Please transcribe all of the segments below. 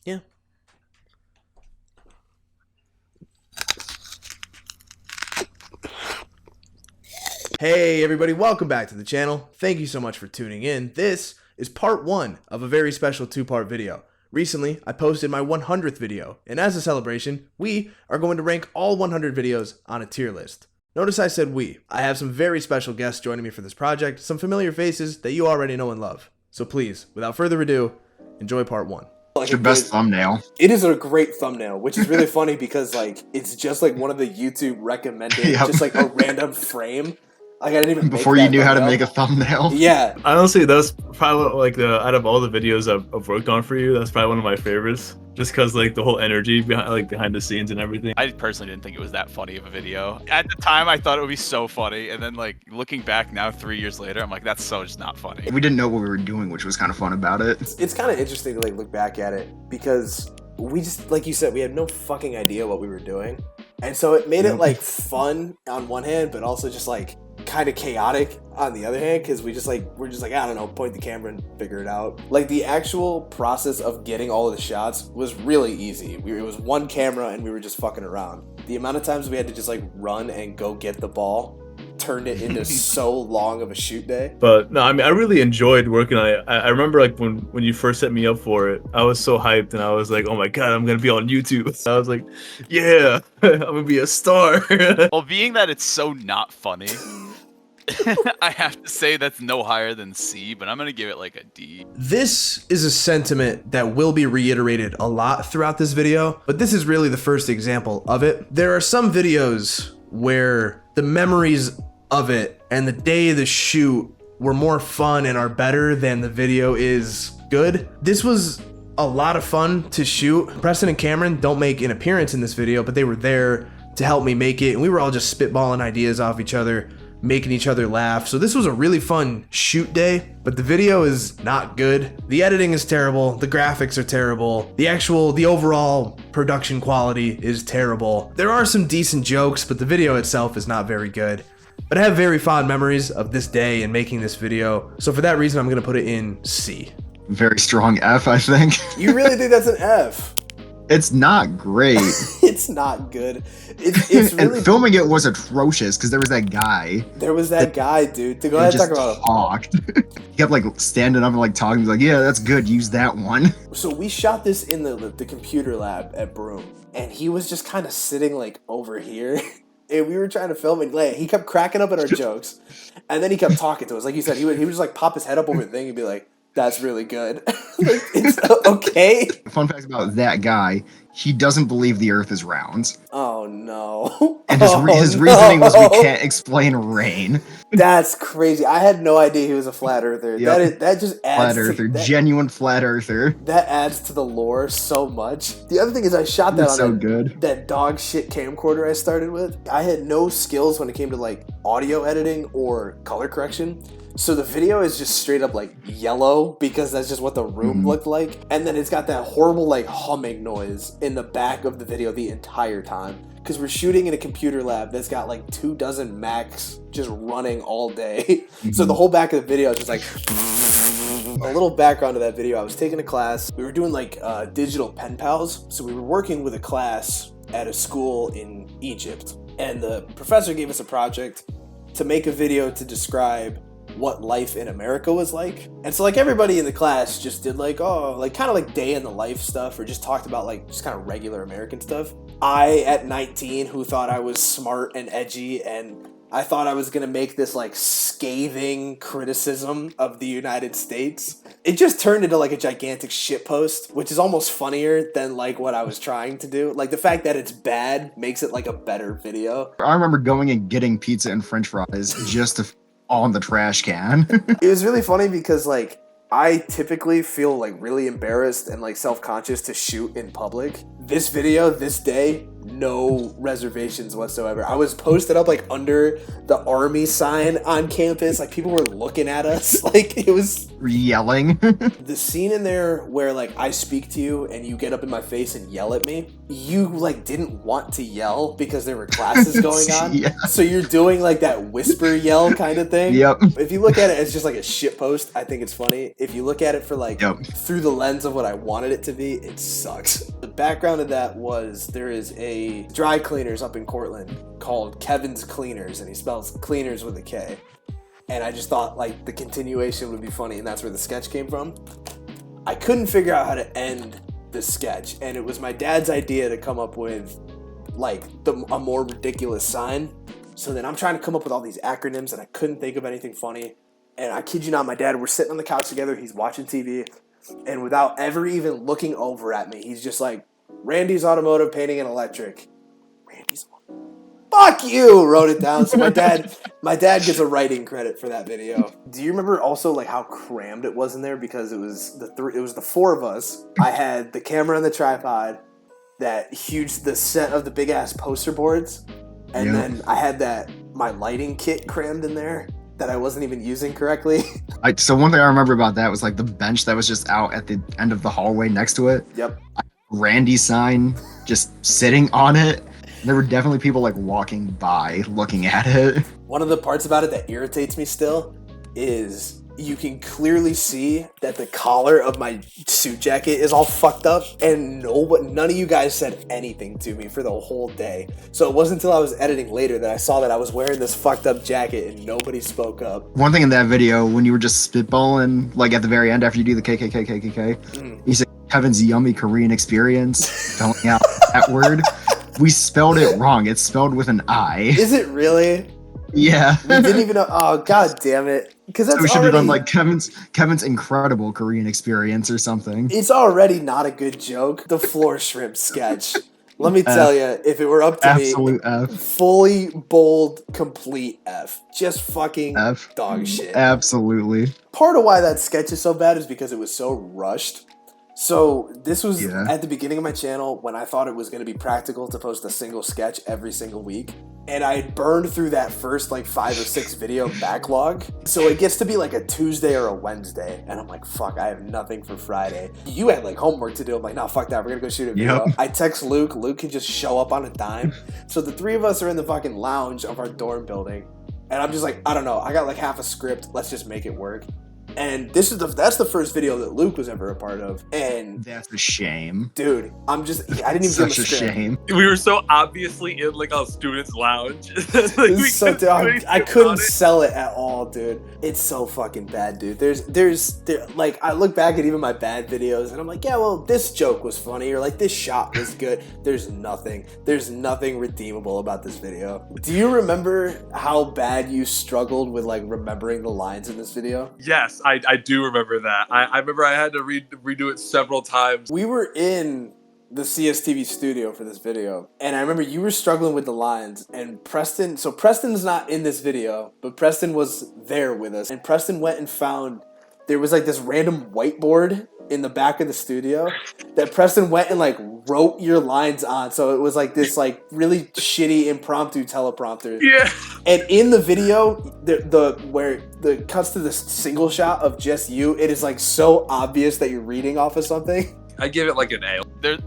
Yeah. Hey everybody, welcome back to the channel. Thank you so much for tuning in. This is part 1 of a very special 2-part video. Recently, I posted my 100th video, and as a celebration, we are going to rank all 100 videos on a tier list. Notice I said we. I have some very special guests joining me for this project, some familiar faces that you already know and love. So please, without further ado, enjoy part 1. It's your best thumbnail. It is a great thumbnail, which is really funny because like it's just like one of the YouTube recommended, Yep. just like a random frame. Like I didn't even Before make you that knew how to thumbnail. make a thumbnail. Yeah, Honestly, that's probably like out of all the videos I've worked on for you, that's probably one of my favorites. Just because like the whole energy behind the scenes and everything. I personally didn't think it was that funny of a video. At the time, I thought it would be so funny, and then like looking back now, 3 years later, I'm like, that's so just not funny. We didn't know what we were doing, which was kind of fun about it. it's kind of interesting to like look back at it because we just like you said we had no fucking idea what we were doing, and so it made it like fun on one hand, but also just like kind of chaotic on the other hand because we're just like I don't know, point the camera and figure it out. Like the actual process of getting all of the shots was really easy. It was one camera and we were just fucking around. The amount of times we had to just like run and go get the ball turned it into so long of a shoot day. But no, I mean, I really enjoyed working on it. I remember like when you first set me up for it, I was so hyped and I was like, oh my god, I'm gonna be on YouTube. So I was like, yeah, I'm gonna be a star. Well, being that it's so not funny, I have to say that's no higher than C, but I'm gonna give it like a D. This is a sentiment that will be reiterated a lot throughout this video, but this is really the first example of it. There are some videos where the memories of it and the day of the shoot were more fun and are better than the video is good. This was a lot of fun to shoot. Preston and Cameron don't make an appearance in this video, but they were there to help me make it, and we were all just spitballing ideas off each other, making each other laugh. So this was a really fun shoot day, but the video is not good. The editing is terrible. The graphics are terrible. The overall production quality is terrible. There are some decent jokes, but the video itself is not very good. But I have very fond memories of this day and making this video. So for that reason, I'm gonna put it in C. Very strong F, I think. You really think that's an F? It's not great. It's not good. It's really. And filming it was atrocious because there was that guy. There was that guy, dude. To go who ahead and just talk about it. talked. He kept like standing up and like talking. He's like, yeah, that's good. Use that one. So we shot this in the computer lab at Broome, and he was just kind of sitting like over here, and we were trying to film it. Like, he kept cracking up at our jokes, and then he kept talking to us. Like you said, he would just like pop his head up over the thing and be like, "That's really good." Like, it's okay. Fun fact about that guy: he doesn't believe the Earth is round, Oh no. and his Oh, reasoning was no. we can't explain rain. That's crazy. I had no idea he was a flat earther. Yep. That just adds Flat Earther, to that, genuine flat Earther. that adds to the lore so much. The other thing is I shot that It's on so that, good. that dog shit camcorder I started with. I had no skills when it came to like audio editing or color correction. So the video is just straight up like yellow because that's just what the room looked like. And then it's got that horrible like humming noise in the back of the video the entire time. Because we're shooting in a computer lab that's got like 24 Macs just running all day. So the whole back of the video is just like... A little background to that video, I was taking a class. We were doing like digital pen pals. So we were working with a class at a school in Egypt. And the professor gave us a project to make a video to describe what life in America was like. And so like everybody in the class just did like, oh, like kind of like day in the life stuff, or just talked about like just kind of regular American stuff. I, at 19, who thought I was smart and edgy, and I thought I was gonna make this like scathing criticism of the United States. It just turned into like a gigantic shitpost, which is almost funnier than like what I was trying to do. Like the fact that it's bad makes it like a better video. I remember going and getting pizza and French fries just to on the trash can. It was really funny because like I typically feel like really embarrassed and like self-conscious to shoot in public. This video, this day, no reservations whatsoever. I was posted up like under the army sign on campus. Like people were looking at us. Like it was Yelling. the scene in there where like I speak to you and you get up in my face and yell at me. You like didn't want to yell because there were classes going on. Yeah. So you're doing like that whisper yell kind of thing. Yep. If you look at it as just like a shit post, I think it's funny. If you look at it for like through the lens of what I wanted it to be, it sucks. The background of that was there is a dry cleaners up in Cortland called Kevin's Cleaners, and he spells cleaners with a K. And I just thought like the continuation would be funny, and that's where the sketch came from. I couldn't figure out how to end the sketch, and it was my dad's idea to come up with like a more ridiculous sign. So then I'm trying to come up with all these acronyms, and I couldn't think of anything funny. And I kid you not, my dad, we're sitting on the couch together, he's watching TV, and without ever even looking over at me, he's just like, Randy's Automotive Painting and Electric. Randy's Fuck you! Wrote it down. So my dad gets a writing credit for that video. Do you remember also like how crammed it was in there, because it was the four of us. I had the camera on the tripod, the set of the big ass poster boards, and then I had my lighting kit crammed in there that I wasn't even using correctly. So one thing I remember about that was like the bench that was just out at the end of the hallway next to it. Yep. Randy sign just sitting on it. There were definitely people like walking by looking at it. One of the parts about it that irritates me still is you can clearly see that the collar of my suit jacket is all fucked up, and none of you guys said anything to me for the whole day. So it wasn't until I was editing later that I saw that I was wearing this fucked up jacket and nobody spoke up. One thing in that video, when you were just spitballing, like at the very end after you do the KKK, you said Kevin's yummy Korean experience, spelling out that word. We spelled it wrong. It's spelled with an I. Is it really? Yeah. We didn't even know. Oh, god damn it. Because that's we should already, have done like Kevin's incredible Korean experience or something. It's already not a good joke. The floor shrimp sketch. Let me tell you, if it were up to absolute me, F. fully bold, complete F. Just fucking F. dog shit. Absolutely. Part of why that sketch is so bad is because it was so rushed. So this was at the beginning of my channel when I thought it was going to be practical to post a single sketch every single week. And I burned through that first like 5 or 6 video backlog. So it gets to be like a Tuesday or a Wednesday. And I'm like, fuck, I have nothing for Friday. You had like homework to do. I'm like, no, fuck that. We're going to go shoot a video. I text Luke. Luke can just show up on a dime. So the 3 of us are in the fucking lounge of our dorm building. And I'm just like, I don't know. I got like half a script. Let's just make it work. And that's the first video that Luke was ever a part of. And that's a shame. Dude, I didn't even give him a Such a script. shame. We were so obviously in like a student's lounge. I couldn't sell it at all, dude. It's so fucking bad, dude. There's like I look back at even my bad videos and I'm like, yeah, well, this joke was funny, or like this shot was good. There's nothing redeemable about this video. Do you remember how bad you struggled with like remembering the lines in this video? Yes, I do remember that. I remember I had to redo it several times. We were in the CSTV studio for this video, and I remember you were struggling with the lines, and Preston's not in this video, but Preston was there with us, and Preston went and found, there was like this random whiteboard in the back of the studio that Preston went and like wrote your lines on, so it was like this like really shitty impromptu teleprompter. Yeah. And in the video, where the cuts to the single shot of just you, it is like so obvious that you're reading off of something. I give it like an A.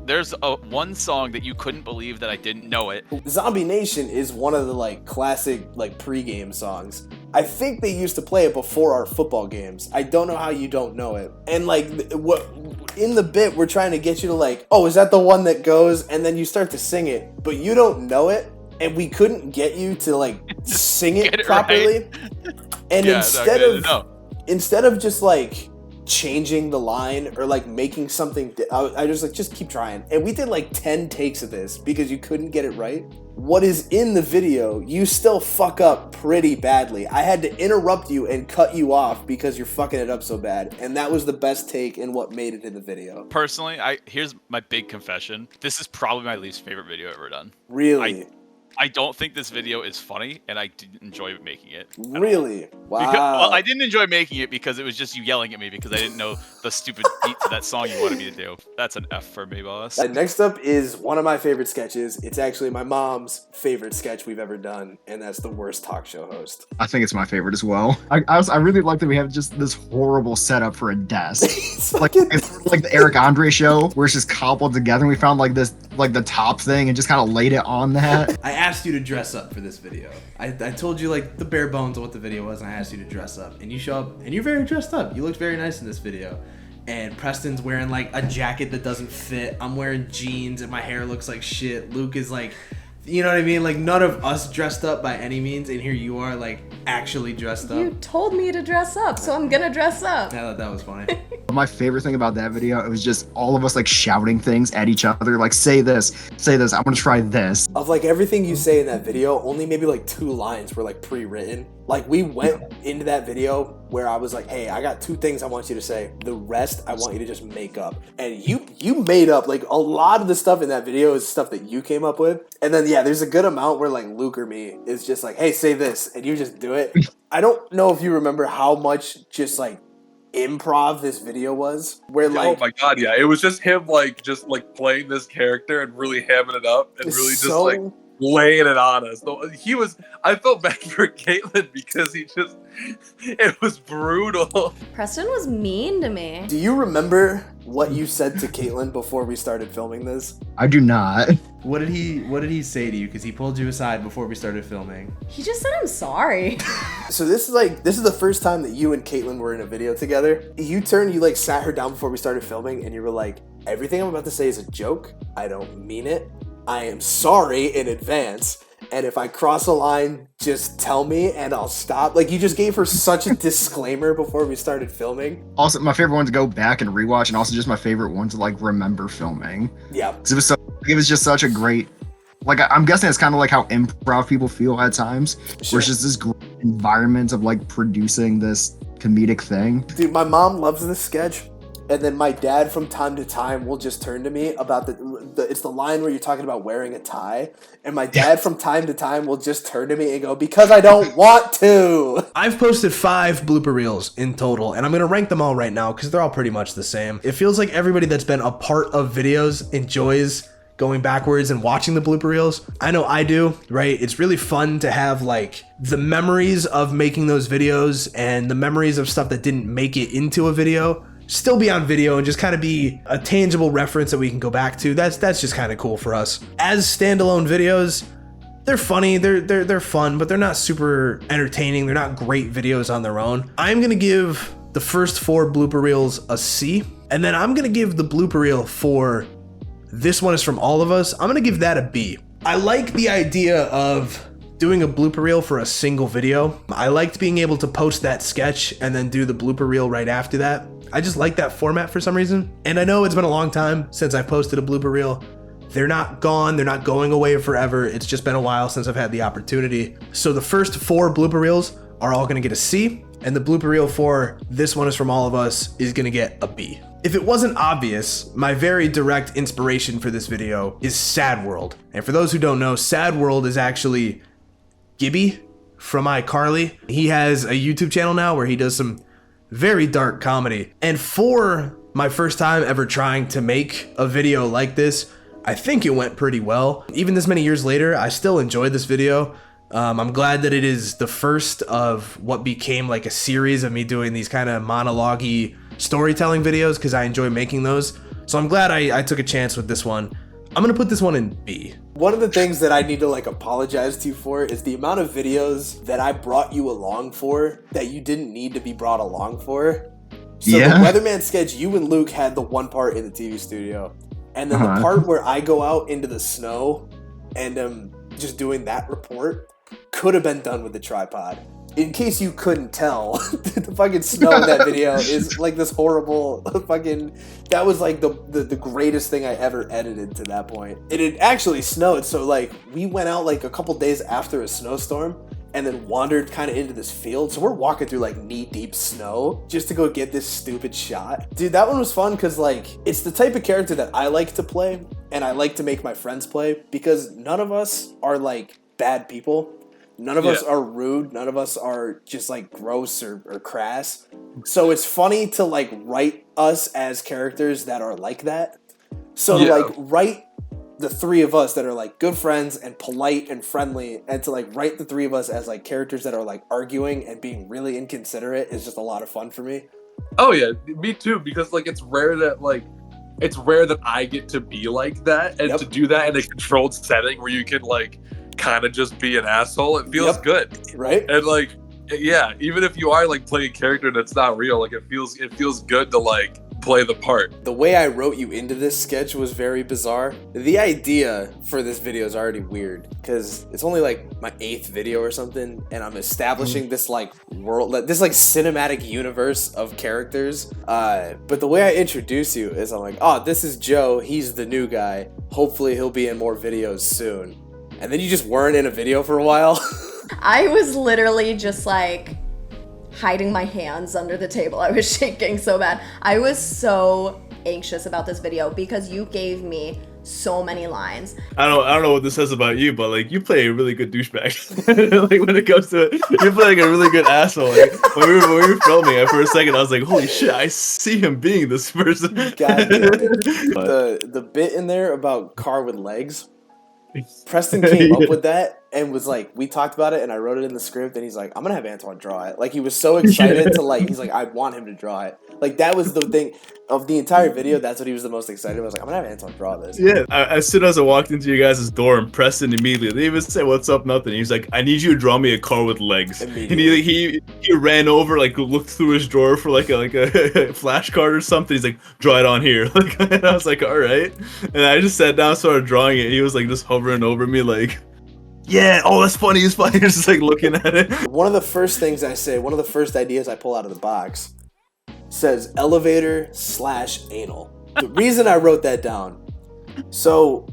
There's one song that you couldn't believe that I didn't know it. Zombie Nation is one of the like classic like pregame songs. I think they used to play it before our football games. I don't know how you don't know it. And like what in the bit we're trying to get you to like, oh, is that the one that goes? And then you start to sing it, but you don't know it. And we couldn't get you to like sing it properly. Right. And instead of just like changing the line or like making something, I was like, just keep trying. And we did like 10 takes of this because you couldn't get it right. What is in the video, you still fuck up pretty badly. I had to interrupt you and cut you off because you're fucking it up so bad. And that was the best take and what made it in the video. Personally, here's my big confession. This is probably my least favorite video I've ever done. Really? I don't think this video is funny, and I didn't enjoy making it. Really? Wow. Well, I didn't enjoy making it because it was just you yelling at me because I didn't know the stupid beat to that song you wanted me to do. That's an F for me, boss. Next up is one of my favorite sketches. It's actually my mom's favorite sketch we've ever done, and that's the worst talk show host. I think it's my favorite as well. I really like that we have just this horrible setup for a desk. It's Like fucking- it's sort of like the Eric Andre show where it's just cobbled together and we found like this like the top thing and just kind of laid it on that. I asked you to dress up for this video. I told you like the bare bones of what the video was, and I asked you to dress up. And you show up, and you're very dressed up. You looked very nice in this video. And Preston's wearing like a jacket that doesn't fit. I'm wearing jeans, and my hair looks like shit. Luke is like, you know what I mean? Like none of us dressed up by any means, and here you are like actually dressed up. You told me to dress up, so I'm gonna dress up. I thought that was funny. My favorite thing about that video, it was just all of us like shouting things at each other, like say this, I'm gonna try this. Of like everything you say in that video, only maybe like 2 lines were like pre-written. Like we went into that video where I was like, hey, I got 2 things I want you to say. The rest I want you to just make up. And you made up like a lot of the stuff in that video is stuff that you came up with. And then yeah, there's a good amount where like Luke or me is just like, hey, say this, and you just do it. I don't know if you remember how much just like improv this video was, where like oh my god, yeah, it was just him like playing this character and really hamming it up and really just so like laying it on us. I felt bad for Caitlin because it was brutal. Preston was mean to me. Do you remember what you said to Caitlin before we started filming this? I do not. What did he say to you? Because he pulled you aside before we started filming. He just said I'm sorry. So this is the first time that you and Caitlin were in a video together. You like sat her down before we started filming, and you were like, everything I'm about to say is a joke. I don't mean it. I am sorry in advance. And if I cross a line, just tell me and I'll stop. Like you just gave her such a disclaimer before we started filming. Also, my favorite one to go back and rewatch, and also just my favorite one to like remember filming. Yeah. Because it was just such a great, like I'm guessing it's kind of like how improv people feel at times, Sure. where it's just this great environment of like producing this comedic thing. Dude, my mom loves this sketch. And then my dad from time to time will just turn to me about it's the line where you're talking about wearing a tie. And my dad from time to time will just turn to me and go, because I don't want to. I've posted 5 blooper reels in total, and I'm going to rank them all right now because they're all pretty much the same. It feels like everybody that's been a part of videos enjoys going backwards and watching the blooper reels. I know I do, right? It's really fun to have like the memories of making those videos and the memories of stuff that didn't make it into a video still be on video and just kind of be a tangible reference that we can go back to. That's just kind of cool for us. As standalone videos, they're funny, they're fun, but they're not super entertaining. They're not great videos on their own. I'm gonna give the first 4 blooper reels a C, and then I'm gonna give the blooper reel for This One Is From All of Us, I'm gonna give that a B. I like the idea of doing a blooper reel for a single video. I liked being able to post that sketch and then do the blooper reel right after that. I just like that format for some reason. And I know it's been a long time since I posted a blooper reel. They're not gone, they're not going away forever. It's just been a while since I've had the opportunity. So the first 4 blooper reels are all gonna get a C, and the blooper reel for This One Is From All of Us is gonna get a B. If it wasn't obvious, my very direct inspiration for this video is Sad World. And for those who don't know, Sad World is actually Gibby from iCarly. He has a YouTube channel now where he does some very dark comedy. And for my first time ever trying to make a video like this, I think it went pretty well. Even this many years later, I still enjoyed this video. I'm glad that it is the first of what became like a series of me doing these kind of monologue-y storytelling videos because I enjoy making those. So I'm glad I took a chance with this one. I'm gonna put this one in B. One of the things that I need to like apologize to you for is the amount of videos that I brought you along for that you didn't need to be brought along for. So Yeah. the Weatherman sketch, you and Luke had the one part in the TV studio. And then the part where I go out into the snow and am just doing that report could have been done with the tripod. In case you couldn't tell, the fucking snow in that video is like this horrible fucking... That was like the greatest thing I ever edited to that point. It had actually snowed, so like we went out like a couple days after a snowstorm and then wandered kind of into this field. So we're walking through like knee-deep snow just to go get this stupid shot. Dude, that one was fun because like it's the type of character that I like to play and I like to make my friends play because none of us are like bad people. None of us are rude. None of us are just like gross or crass. So it's funny to like write us as characters that are like that. So to like write the three of us that are like good friends and polite and friendly, and to like write the three of us as like characters that are like arguing and being really inconsiderate is just a lot of fun for me. Oh yeah, me too. Because like it's rare that I get to be like that, and to do that in a controlled setting where you can like kind of just be an asshole. It feels good, right? And like, yeah, even if you are like playing a character that's not real, like it feels good to like play the part. The way I wrote you into this sketch was very bizarre. The idea for this video is already weird because it's only like my 8th video or something, and I'm establishing this like world, this like cinematic universe of characters. But the way I introduce you is I'm like, oh, this is Joe. He's the new guy. Hopefully he'll be in more videos soon. And then you just weren't in a video for a while. I was literally just like hiding my hands under the table. I was shaking so bad. I was so anxious about this video because you gave me so many lines. I don't know what this says about you, but like you play a really good douchebag. Like when it comes to it, you play like a really good asshole. Like when we were filming it for a second, I was like, holy shit, I see him being this person. God damn it. The bit in there about car with legs, Preston came up with that and was like, we talked about it and I wrote it in the script and he's like, I'm gonna have Antoine draw it. Like he was so excited to like, he's like, I want him to draw it. Like that was the thing of the entire video. That's what he was the most excited about. I was like, I'm gonna have Antoine draw this. Yeah. As soon as I walked into you guys' dorm, Preston immediately, they even say, what's up, nothing. He's like, I need you to draw me a car with legs. And he ran over, like looked through his drawer for like a flashcard or something. He's like, draw it on here. Like, and I was like, all right. And I just sat down, started drawing it. He was like just hovering over me like, yeah, oh, that's funny, it's funny. Just like looking at it. One of the first things I say, one of the first ideas I pull out of the box says elevator/anal. The reason I wrote that down, so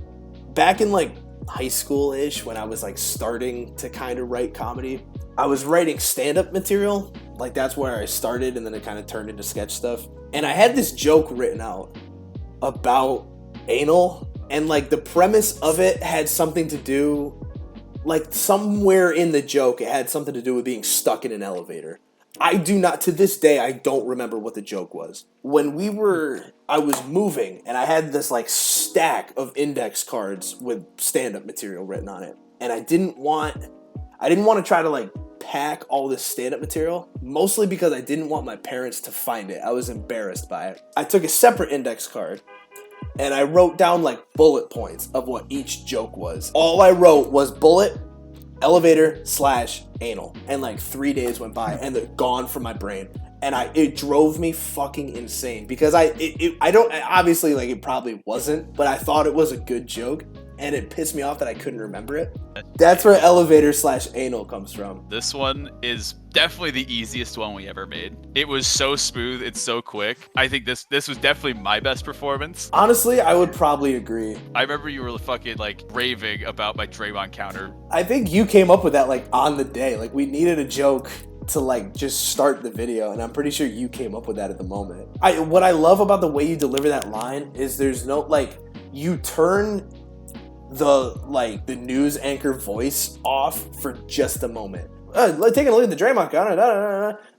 back in like high school-ish when I was like starting to kind of write comedy, I was writing stand-up material. Like that's where I started, and then it kind of turned into sketch stuff. And I had this joke written out about anal, and like the premise of it had something to do, like somewhere in the joke, it had something to do with being stuck in an elevator. I do not, to this day, I don't remember what the joke was. When I was moving and I had this like stack of index cards with stand-up material written on it. And I didn't want to try to like pack all this stand-up material, mostly because I didn't want my parents to find it. I was embarrassed by it. I took a separate index card and I wrote down like bullet points of what each joke was. All I wrote was bullet, elevator/anal, and like 3 days went by and they're gone from my brain. And it drove me fucking insane because I don't, obviously like it probably wasn't, but I thought it was a good joke and it pissed me off that I couldn't remember it. That's where elevator/anal comes from. This one is definitely the easiest one we ever made. It was so smooth, it's so quick. I think this was definitely my best performance. Honestly, I would probably agree. I remember you were fucking like raving about my Draymond counter. I think you came up with that like on the day. Like we needed a joke to like just start the video, and I'm pretty sure you came up with that at the moment. What I love about the way you deliver that line is there's no like, you turn the news anchor voice off for just a moment. Taking a look at the Draymond counter.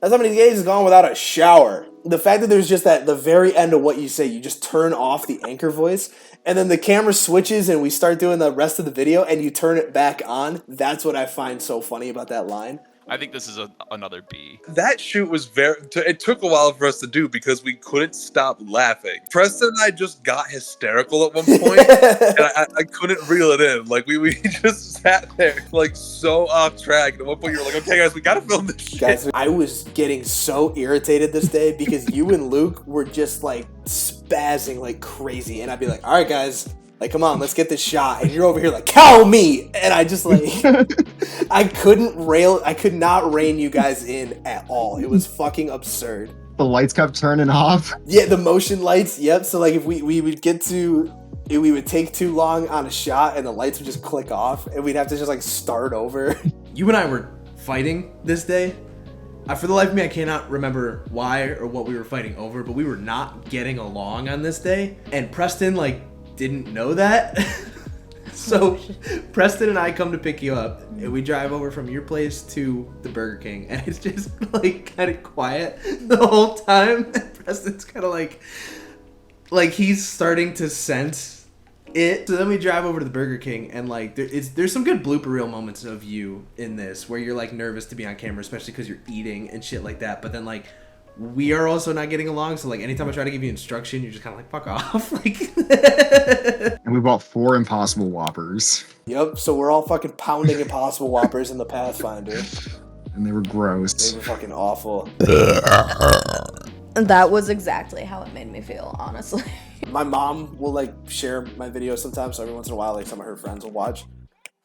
That's how many days has gone without a shower. The fact that there's just the very end of what you say, you just turn off the anchor voice, and then the camera switches and we start doing the rest of the video and you turn it back on. That's what I find so funny about that line. I think this is another B. That shoot was it took a while for us to do because we couldn't stop laughing. Preston and I just got hysterical at one point, and I couldn't reel it in. Like we just sat there like so off track. And at one point you were like, okay guys, we gotta film this shit. Guys, I was getting so irritated this day because you and Luke were just like spazzing like crazy, and I'd be like, all right guys, like, come on, let's get this shot. And you're over here like, cow me! And I just like, I could not rein you guys in at all. It was fucking absurd. The lights kept turning off. Yeah, the motion lights, yep. So like if we would we would take too long on a shot and the lights would just click off and we'd have to just like start over. You and I were fighting this day. For the life of me, I cannot remember why or what we were fighting over, but we were not getting along on this day. And Preston like didn't know that. So Preston and I come to pick you up, and we drive over from your place to the Burger King, and it's just like kind of quiet the whole time. And Preston's kind of like he's starting to sense it. So then we drive over to the Burger King, and like there's some good blooper reel moments of you in this where you're like nervous to be on camera, especially because you're eating and shit like that. But then like we are also not getting along, so like anytime I try to give you instruction, you're just kind of like, fuck off. Like, And we bought 4 Impossible Whoppers, Yep, so we're all fucking pounding Impossible Whoppers in the Pathfinder. and they were gross. They were fucking awful. That was exactly how it made me feel, honestly. My mom will like share my videos sometimes, so every once in a while, like some of her friends will watch.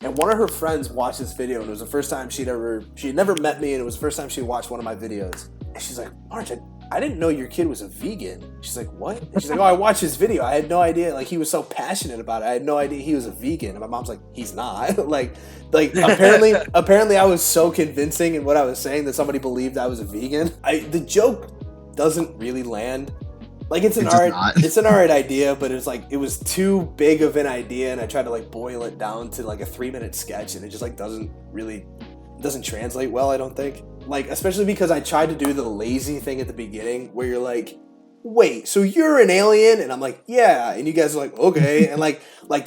And one of her friends watched this video, and it was the first time she had never met me, and it was the first time she watched one of my videos. And she's like, Marge, I didn't know your kid was a vegan. She's like, what? And she's like, oh, I watched his video. I had no idea. Like, he was so passionate about it. I had no idea he was a vegan. And my mom's like, he's not. like apparently I was so convincing in what I was saying that somebody believed I was a vegan. The joke doesn't really land. Like, it's an alright idea, but it's like, it was too big of an idea, and I tried to like boil it down to like a 3-minute sketch, and it just like doesn't translate well, I don't think. Like, especially because I tried to do the lazy thing at the beginning where you're like, wait, so you're an alien? And I'm like, yeah. And you guys are like, okay. And like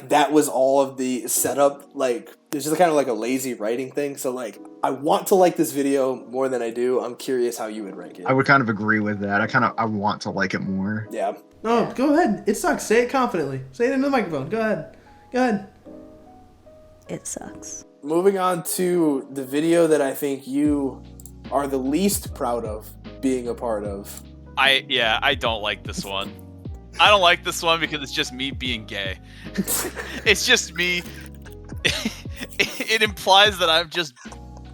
that was all of the setup. Like, it's just kind of like a lazy writing thing. So like, I want to like this video more than I do. I'm curious how you would rank it. I would kind of agree with that. I want to like it more. Yeah. no, go ahead. It sucks. Say it confidently. Say it into the microphone. Go ahead. It sucks. Moving on to the video that I think you are the least proud of being a part of. I don't like this one. I don't like this one because it's just me being gay. It's just me. It implies that I'm just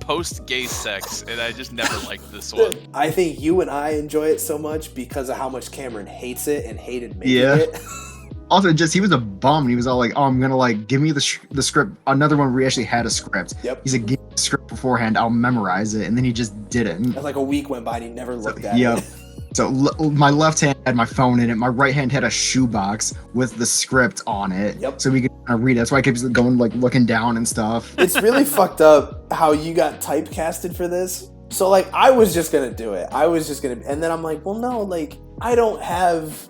post-gay sex, and I just never liked this one. I think you and I enjoy it so much because of how much Cameron hates it and hated making it. Also, just he was a bum. He was all like, "Oh, I'm gonna like give me the script." Another one where he actually had a script. Yep. He's like, "Give me the script beforehand. I'll memorize it," and then he just didn't. And like a week went by and he never looked at it. So my left hand had my phone in it. My right hand had a shoebox with the script on it. Yep. So we could read it. That's why I kept going like looking down and stuff. It's really fucked up how you got typecasted for this. So like I was just gonna do it. And then I'm like, well, no, like I don't have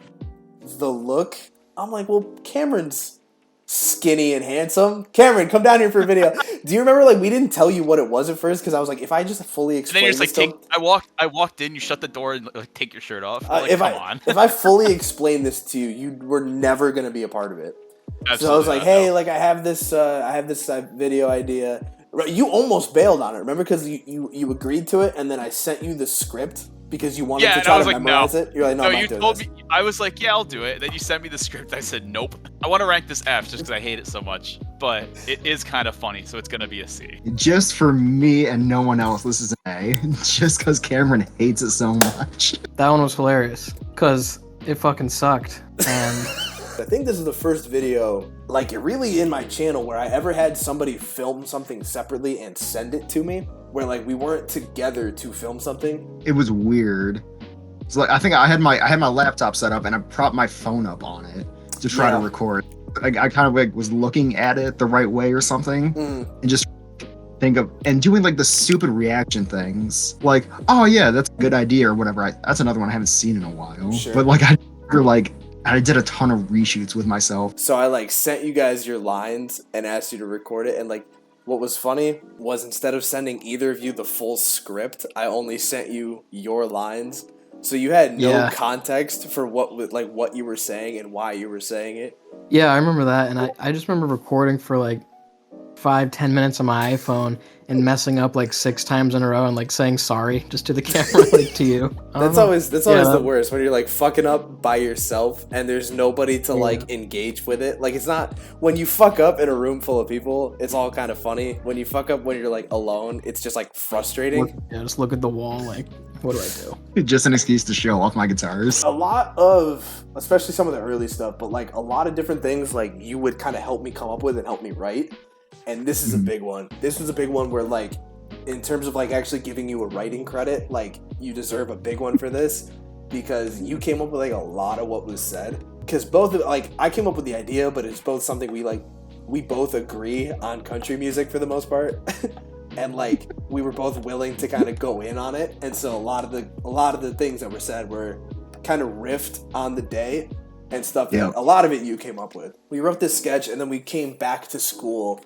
the look. I'm like, well, Cameron's skinny and handsome. Cameron, come down here for a video. Do you remember, like, we didn't tell you what it was at first because I was like, if I just fully explain And then you're just like, I walked in, you shut the door and like take your shirt off. Like, come on. If I fully explained this to you, you were never gonna be a part of it. Absolutely So I was like, not, hey, no. like I have this video idea. Right, you almost bailed on it, remember? Because you agreed to it, and then I sent you the script because you wanted to try to memorize it. You're like, no, I'm not doing this. Me. I was like, yeah, I'll do it. Then you sent me the script. I said, nope. I want to rank this F just because I hate it so much, but it is kind of funny, so it's gonna be a C. Just for me and no one else, this is an A. Just because Cameron hates it so much. That one was hilarious because it fucking sucked. And I think this is the first video, like really in my channel, where I ever had somebody film something separately and send it to me. Where like we weren't together to film something. It was weird. So like I think I had my laptop set up and I propped my phone up on it to try to record. I kind of like was looking at it the right way or something, and just think of and doing like the stupid reaction things, like, oh yeah, that's a good idea or whatever. That's another one I haven't seen in a while. Sure. But like I did a ton of reshoots with myself. So I like sent you guys your lines and asked you to record it, and like what was funny was instead of sending either of you the full script, I only sent you your lines. So you had no context for what you were saying and why you were saying it. yeah, I remember that. And I just remember recording for like 5-10 minutes on my iPhone and messing up like 6 times in a row and like saying sorry just to the camera, like to you. That's always the worst when you're like fucking up by yourself and there's nobody to like engage with it. Like it's not when you fuck up in a room full of people, it's all kind of funny. When you fuck up when you're like alone, it's just like frustrating. Just look at the wall like, what do I do? Just an excuse to show off my guitars. A lot of, especially some of the early stuff, but like a lot of different things like you would kind of help me come up with and help me write. And this is a big one. This was a big one where like, in terms of like actually giving you a writing credit, like you deserve a big one for this because you came up with like a lot of what was said. because both of, like, I came up with the idea, but it's both something we both agree on country music for the most part. And like we were both willing to kind of go in on it, and so a lot of the things that were said were kind of riffed on the day and stuff that a lot of it you came up with. We wrote this sketch, and then we came back to school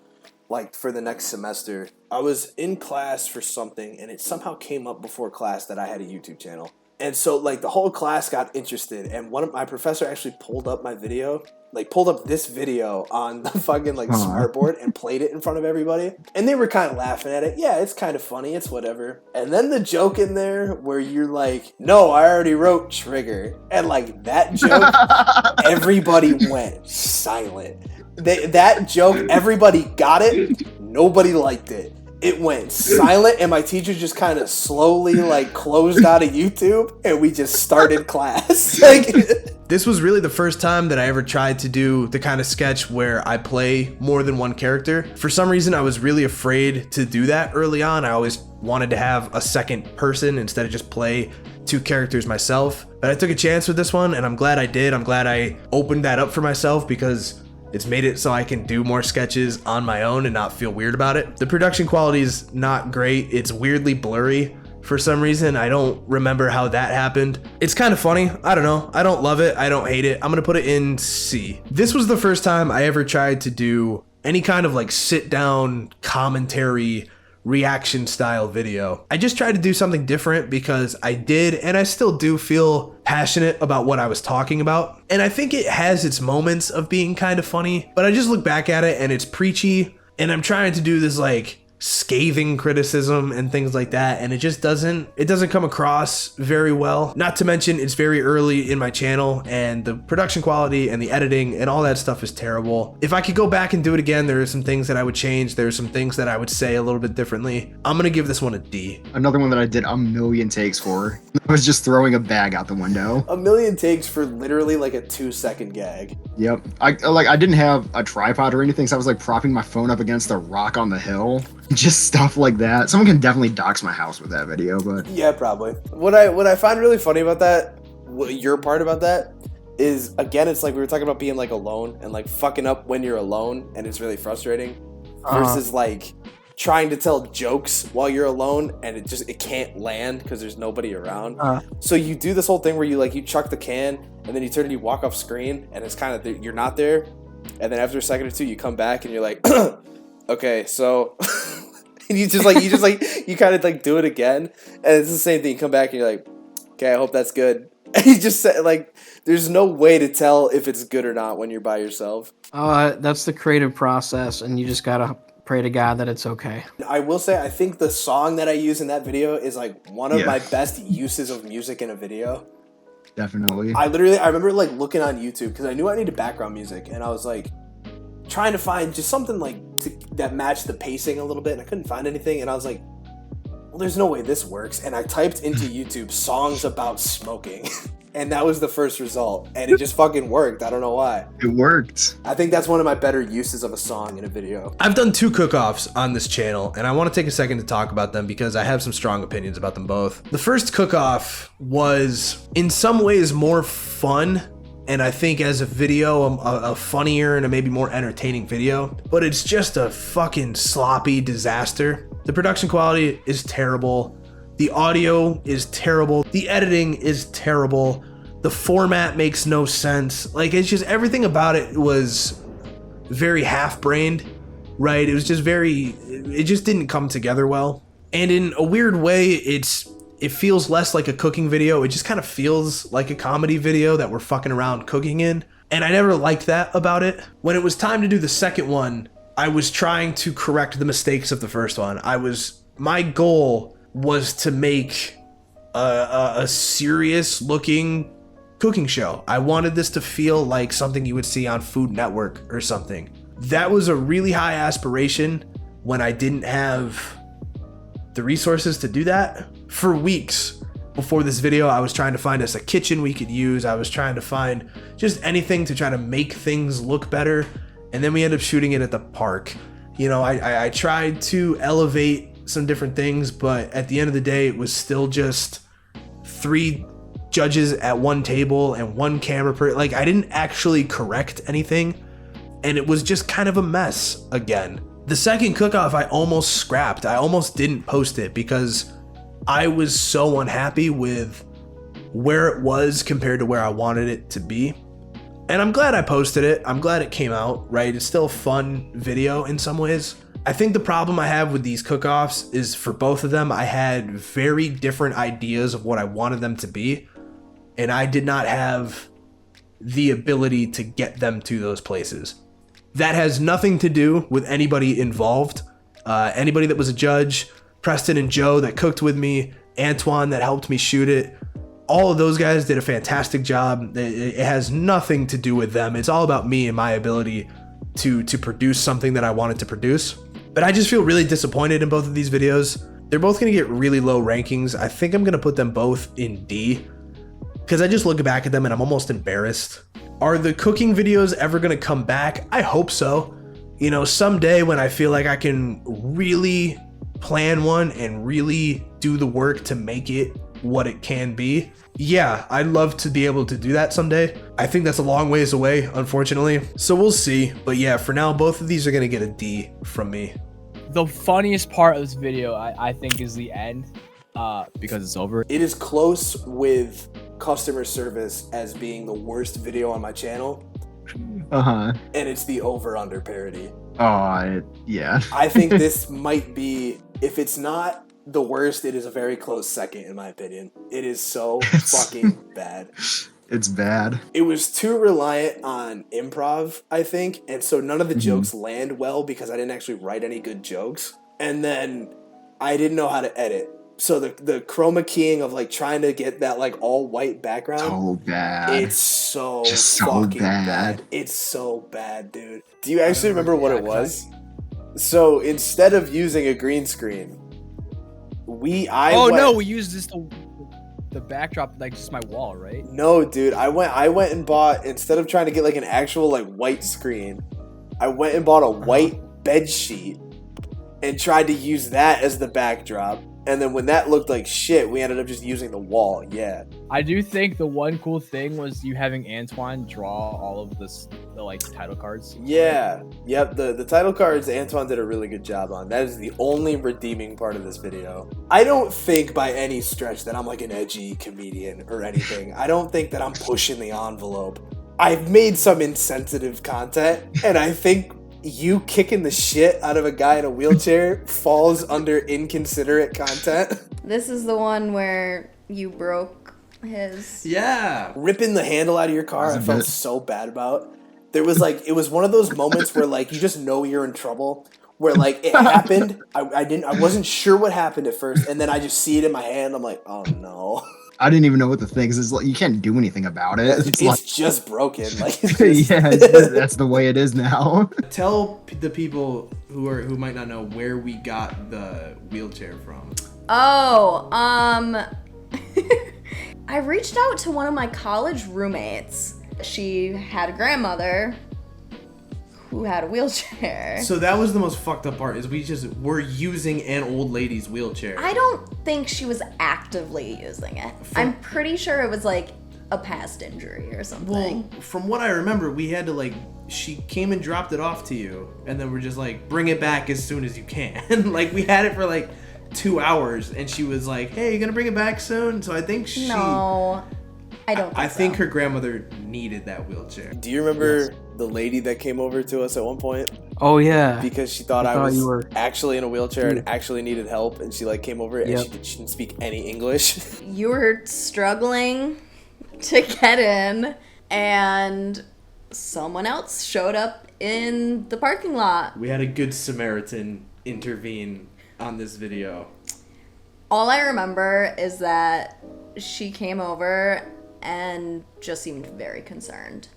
like for the next semester. I was in class for something, and it somehow came up before class that I had a YouTube channel. And so like the whole class got interested, and my professor actually pulled up this video on the fucking like smartboard and played it in front of everybody. And they were kind of laughing at it. Yeah, it's kind of funny. It's whatever. And then the joke in there where you're like, no, I already wrote trigger. And like that joke, everybody went silent. That joke, everybody got it. Nobody liked it. It went silent, and my teacher just kind of slowly like closed out of YouTube, and we just started class. Like, this was really the first time that I ever tried to do the kind of sketch where I play more than one character. For some reason, I was really afraid to do that early on. I always wanted to have a second person instead of just play two characters myself. But I took a chance with this one, and I'm glad I did. I'm glad I opened that up for myself, because it's made it so I can do more sketches on my own and not feel weird about it. The production quality is not great. It's weirdly blurry for some reason. I don't remember how that happened. It's kind of funny. I don't know. I don't love it. I don't hate it. I'm gonna put it in C. This was the first time I ever tried to do any kind of like sit down commentary reaction style video. I just tried to do something different because I did, and I still do, feel passionate about what I was talking about. And I think it has its moments of being kind of funny, but I just look back at it and it's preachy, and I'm trying to do this like scathing criticism and things like that, and it doesn't come across very well. Not to mention it's very early in my channel, and the production quality and the editing and all that stuff is terrible. If I could go back and do it again, there are some things that I would change. There are some things that I would say a little bit differently. I'm gonna give this one a D. Another one that I did a million takes for was just throwing a bag out the window. A million takes for literally like a 2-second gag. Yep. I didn't have a tripod or anything, so I was like propping my phone up against a rock on the hill. Just stuff like that. Someone can definitely dox my house with that video, but yeah, probably. What I find really funny about that, your part about that, is again, it's like we were talking about being like alone and like fucking up when you're alone, and it's really frustrating. Versus like trying to tell jokes while you're alone, and it can't land because there's nobody around. So you do this whole thing where you chuck the can, and then you turn and you walk off screen, and it's kind of you're not there, and then after a second or two you come back and you're like, okay, so. And you kind of like do it again, and it's the same thing. You come back and you're like, okay, I hope that's good. And you just say, like, there's no way to tell if it's good or not when you're by yourself. That's the creative process, and you just gotta pray to God that it's okay. I will say, I think the song that I use in that video is like one of my best uses of music in a video. Definitely. I remember like looking on YouTube because I knew I needed background music, and I was like trying to find just something like that matched the pacing a little bit, and I couldn't find anything, and I was like, well, there's no way this works. And I typed into YouTube songs about smoking, and that was the first result, and it just fucking worked. I don't know why. It worked. I think that's one of my better uses of a song in a video. I've done 2 cook-offs on this channel, and I want to take a second to talk about them because I have some strong opinions about them both. The first cook-off was in some ways more fun, and I think as a video, a funnier and a maybe more entertaining video, but it's just a fucking sloppy disaster. The production quality is terrible. The audio is terrible. The editing is terrible. The format makes no sense. Like, it's just everything about it was very half-brained, right? It was just it just didn't come together well. And in a weird way, it feels less like a cooking video. It just kind of feels like a comedy video that we're fucking around cooking in. And I never liked that about it. When it was time to do the second one, I was trying to correct the mistakes of the first one. My goal was to make a serious looking cooking show. I wanted this to feel like something you would see on Food Network or something. That was a really high aspiration when I didn't have the resources to do that. For weeks before this video, I was trying to find us a kitchen we could use. I was trying to find just anything to try to make things look better. And then we ended up shooting it at the park. You know, I tried to elevate some different things, but at the end of the day, it was still just 3 judges at one table and one camera like I didn't actually correct anything, and it was just kind of a mess again. The second cook-off I almost scrapped. I almost didn't post it because I was so unhappy with where it was compared to where I wanted it to be. And I'm glad I posted it. I'm glad it came out, right? It's still a fun video in some ways. I think the problem I have with these cook-offs is for both of them, I had very different ideas of what I wanted them to be, and I did not have the ability to get them to those places. That has nothing to do with anybody involved. Anybody that was a judge, Preston and Joe that cooked with me, Antoine that helped me shoot it. All of those guys did a fantastic job. It has nothing to do with them. It's all about me and my ability to produce something that I wanted to produce. But I just feel really disappointed in both of these videos. They're both gonna get really low rankings. I think I'm gonna put them both in D because I just look back at them and I'm almost embarrassed. Are the cooking videos ever gonna come back? I hope so. You know, someday when I feel like I can really plan one and really do the work to make it what it can be. Yeah, I'd love to be able to do that someday. I think that's a long ways away, unfortunately. So we'll see. But yeah, for now, both of these are gonna get a D from me. The funniest part of this video, I think, is the end, because it's over. It is close with customer service as being the worst video on my channel. And it's the over-under parody. Yeah. I think this might be, if it's not the worst, it is a very close second in my opinion. It is so fucking bad. It's bad. It was too reliant on improv, I think, and so none of the jokes land well because I didn't actually write any good jokes. And then I didn't know how to edit. So the chroma keying of like trying to get that like all white background. So bad. It's so Just so fucking bad. bad. It's so bad, dude. Do you actually remember what it was? So instead of using a green screen, we used this the backdrop, like just my wall, right? No, dude. I went and bought, instead of trying to get like an actual like white screen, I went and bought a white bed sheet and tried to use that as the backdrop. And then when that looked like shit, we ended up just using the wall. Yeah. I do think the one cool thing was you having Antoine draw all of the like title cards. Yeah. Yep. The title cards, Antoine did a really good job on. That is the only redeeming part of this video. I don't think by any stretch that I'm like an edgy comedian or anything. I don't think that I'm pushing the envelope. I've made some insensitive content, and I think you kicking the shit out of a guy in a wheelchair falls under inconsiderate content. This is the one where you broke his... Yeah. Ripping the handle out of your car, I felt so bad about. There was like, it was one of those moments where like, you just know you're in trouble. Where like, it happened, I wasn't sure what happened at first, and then I just see it in my hand, I'm like, oh no. I didn't even know what the thing is. It's like, you can't do anything about it. It's like, just broken. Like, it's just... yeah, that's the way it is now. Tell the people who might not know where we got the wheelchair from. Oh, I reached out to one of my college roommates. She had a grandmother who had a wheelchair. So that was the most fucked up part, is we're using an old lady's wheelchair. I don't think she was actively using it. I'm pretty sure it was like a past injury or something. Well, from what I remember, we had to like, she came and dropped it off to you, and then we're just like, bring it back as soon as you can. Like, we had it for like 2 hours, and she was like, hey, you gonna bring it back soon? So I think she... No, I don't think I think so. her grandmother needed that wheelchair. Do you remember the lady that came over to us at one point? Oh yeah. Because she thought I you was were actually in a wheelchair and actually needed help, and she like came over and she didn't speak any English. You were struggling to get in, and someone else showed up in the parking lot. We had a good Samaritan intervene on this video. All I remember is that she came over and just seemed very concerned.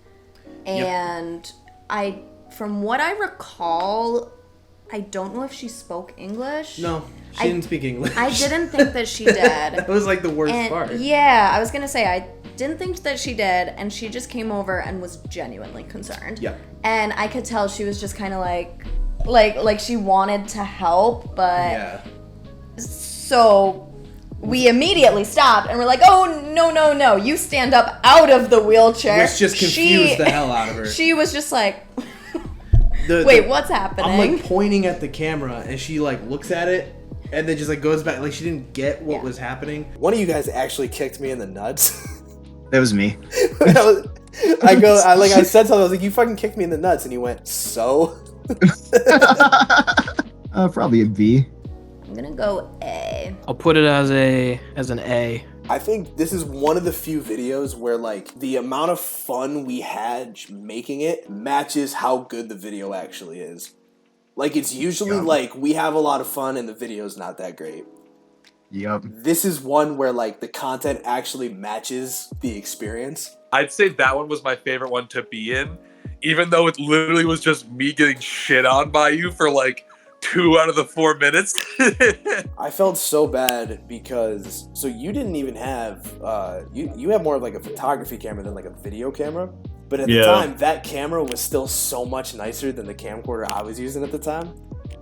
And from what I recall, I don't know if she spoke English. No, she didn't speak English. I didn't think that she did. That was like the worst part. Yeah, I was gonna say, I didn't think that she did, and she just came over and was genuinely concerned. Yep. And I could tell she was just kind of like she wanted to help, but Yeah. so we immediately stopped and we're like, oh, no, you stand up out of the wheelchair. Which just confused the hell out of her. She was just like, wait, what's happening? I'm like pointing at the camera and she like looks at it and then just like goes back, like she didn't get what was happening. One of you guys actually kicked me in the nuts. That was me. I said something, I was like, you fucking kicked me in the nuts, and you went, so? Probably a B. I'm gonna go A. I'll put it as an A. I think this is one of the few videos where like the amount of fun we had making it matches how good the video actually is. Like it's usually like we have a lot of fun and the video's not that great. Yep. This is one where like the content actually matches the experience. I'd say that one was my favorite one to be in, even though it literally was just me getting shit on by you for like 2 out of the 4 minutes. I felt so bad because you didn't even have you have more of like a photography camera than like a video camera. But at the time, that camera was still so much nicer than the camcorder I was using at the time.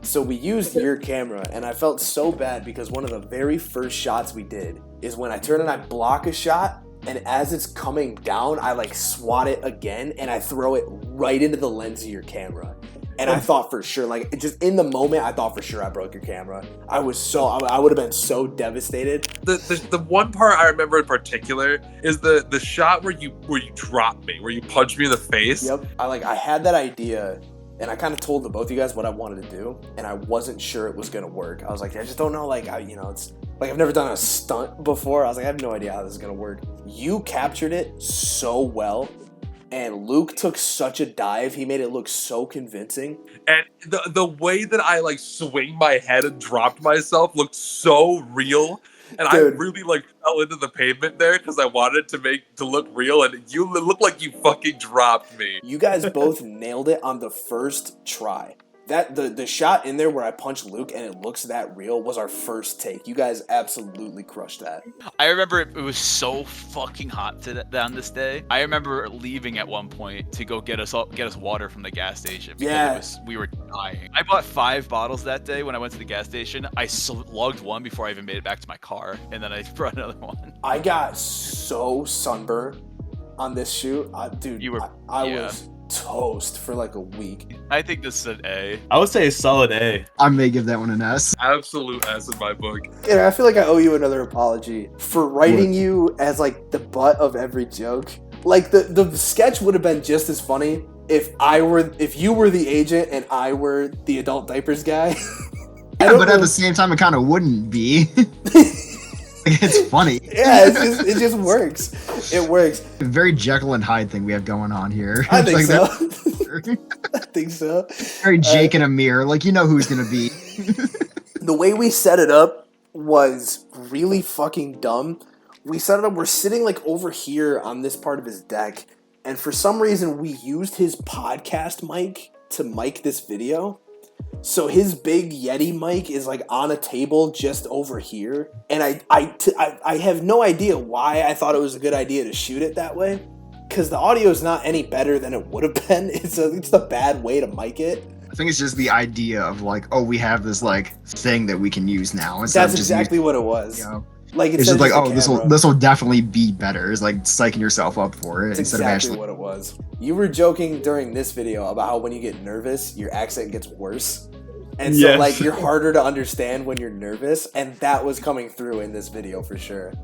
So we used your camera, and I felt so bad because one of the very first shots we did is when I turn and I block a shot, and as it's coming down, I like swat it again, and I throw it right into the lens of your camera. And I thought for sure, like just in the moment, I thought for sure I broke your camera. I would have been so devastated. The one part I remember in particular is the shot where you dropped me, where you punched me in the face. Yep. I had that idea. And I kind of told the both of you guys what I wanted to do, and I wasn't sure it was gonna work. I was like, I just don't know, like, it's like I've never done a stunt before. I was like, I have no idea how this is gonna work. You captured it so well, and Luke took such a dive. He made it look so convincing. And the way that I like swing my head and dropped myself looked so real. And Dude. I really like fell into the pavement there because I wanted to look real, and you look like you fucking dropped me. You guys both nailed it on the first try. That the shot in there where I punched Luke and it looks that real was our first take. You guys absolutely crushed that. I remember it was so fucking hot on this day. I remember leaving at one point to go get us water from the gas station because we were dying. I bought 5 bottles that day when I went to the gas station. I slugged one before I even made it back to my car, and then I brought another one. I got so sunburned on this shoot, dude. I was toast for like a week. I think this is an A. I would say a solid A. I may give that one an S. Absolute S in my book. Yeah, I feel like I owe you another apology for writing you as like the butt of every joke. Like the sketch would have been just as funny if you were the agent and I were the adult diapers guy. Yeah, but at the same time, it kind of wouldn't be. It's funny. Yeah, it just works. It works. Very Jekyll and Hyde thing we have going on here. I think like so. that. I think so. Very Jake and Amir. Like, you know who's gonna be. The way we set it up was really fucking dumb. We set it up, we're sitting like over here on this part of his deck, and for some reason we used his podcast mic to mic this video. So his big Yeti mic is like on a table just over here, and I have no idea why I thought it was a good idea to shoot it that way, because the audio is not any better than it would have been. It's a bad way to mic it. I think it's just the idea of like, oh, we have this like thing that we can use now. That's exactly what it was. You know, like it's just like, oh, this will definitely be better. It's like psyching yourself up for it. That's instead exactly of actually what it was. You were joking during this video about how when you get nervous, your accent gets worse. And so, like, you're harder to understand when you're nervous, and that was coming through in this video for sure.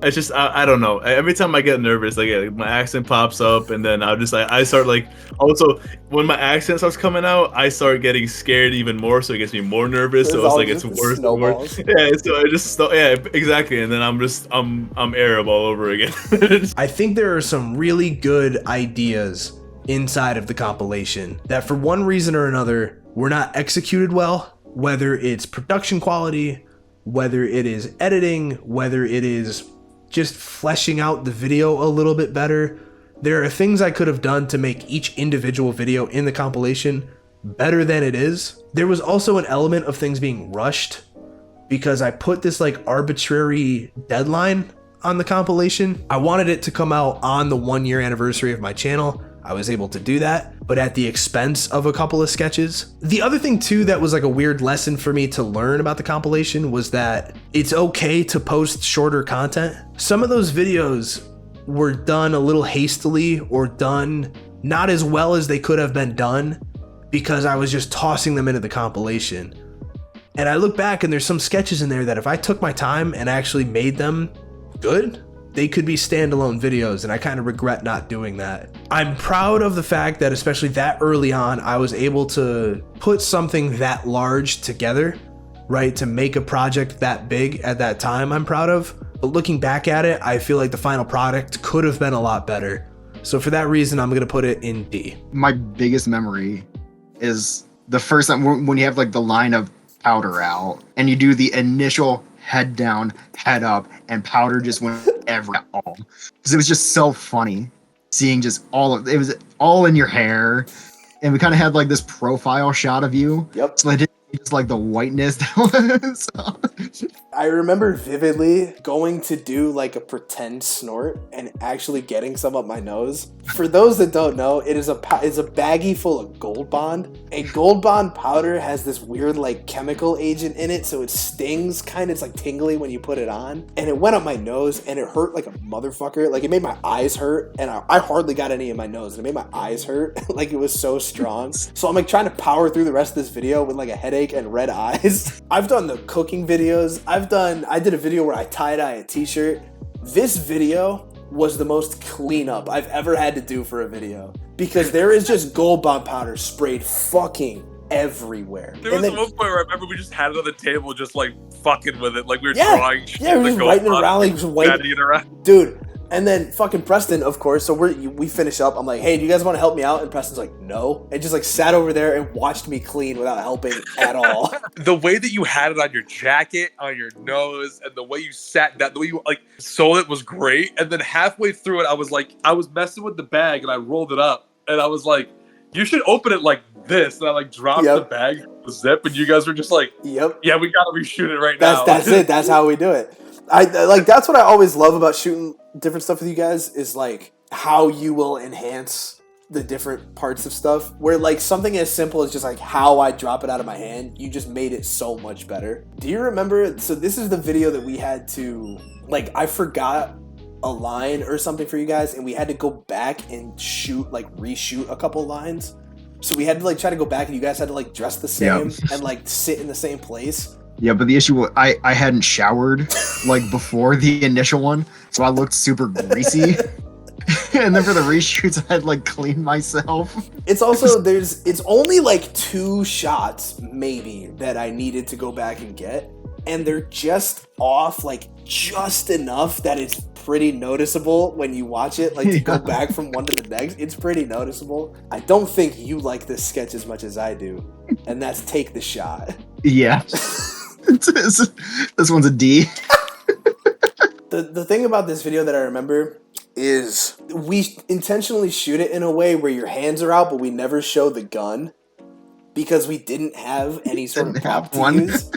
It's just, I don't know. Every time I get nervous, like, my accent pops up, and then I'll just, like, I start, like, also, when my accent starts coming out, I start getting scared even more, so it gets me more nervous, so it's like, it's worse and worse. Yeah, so I just, yeah, exactly, and then I'm Arab all over again. I think there are some really good ideas inside of the compilation that for one reason or another were not executed well, whether it's production quality, whether it is editing, whether it is just fleshing out the video a little bit better. There are things I could have done to make each individual video in the compilation better than it is. There was also an element of things being rushed because I put this like arbitrary deadline on the compilation. I wanted it to come out on the 1-year anniversary of my channel. I was able to do that, but at the expense of a couple of sketches. The other thing too that was like a weird lesson for me to learn about the compilation was that it's okay to post shorter content. Some of those videos were done a little hastily or done not as well as they could have been done because I was just tossing them into the compilation. And I look back and there's some sketches in there that if I took my time and actually made them good, they could be standalone videos, and I kind of regret not doing that. I'm proud of the fact that especially that early on, I was able to put something that large together, right? To make a project that big at that time, I'm proud of. But looking back at it, I feel like the final product could have been a lot better. So for that reason, I'm gonna put it in D. My biggest memory is the first time when you have like the line of powder out and you do the initial head down, head up, and powder just went everywhere. Because it was just so funny seeing just it was all in your hair. And we kind of had like this profile shot of you. Yep. So I didn't just like the whiteness that was. I remember vividly going to do like a pretend snort and actually getting some up my nose. For those that don't know, it's a baggie full of Gold Bond. A Gold Bond powder has this weird like chemical agent in it, so it stings kind of, it's like tingly when you put it on. And it went up my nose and it hurt like a motherfucker. Like it made my eyes hurt, and I hardly got any in my nose, and it made my eyes hurt. Like it was so strong. So I'm like trying to power through the rest of this video with like a headache and red eyes. I've done the cooking videos. I did a video where I tie-dye a t-shirt. This video was the most cleanup I've ever had to do for a video, because there is just Gold Bond powder sprayed fucking everywhere. There was one point where I remember we just had it on the table, just like fucking with it, like we were drawing shit. Yeah, we were just writing it around, like just waiting. Dude. And then fucking Preston, of course, so we finish up. I'm like, hey, do you guys want to help me out? And Preston's like, no. And just like sat over there and watched me clean without helping at all. The way that you had it on your jacket, on your nose, and the way you sat down, the way you like sold it was great. And then halfway through it, I was messing with the bag and I rolled it up. And I was like, you should open it like this. And I like dropped the bag, the zip, and you guys were just like, yep. Yeah, we gotta reshoot it right now. That's it. That's how we do it. I like, that's what I always love about shooting different stuff with you guys, is like how you will enhance the different parts of stuff, where like something as simple as just like how I drop it out of my hand, you just made it so much better. Do you remember? So this is the video that we had to, like, I forgot a line or something for you guys, and we had to go back and reshoot a couple lines. So we had to like try to go back, and you guys had to like dress the same and like sit in the same place. Yeah, but the issue was I hadn't showered like before the initial one, so I looked super greasy. And then for the reshoots, I had like cleaned myself. It's also it's only like 2 shots maybe that I needed to go back and get, and they're just off like just enough that it's pretty noticeable when you watch it. Like to go back from one to the next, it's pretty noticeable. I don't think you like this sketch as much as I do, and that's Take the Shot. Yeah. This one's a D. The thing about this video that I remember is we intentionally shoot it in a way where your hands are out, but we never show the gun, because we didn't have any sort of prop to use.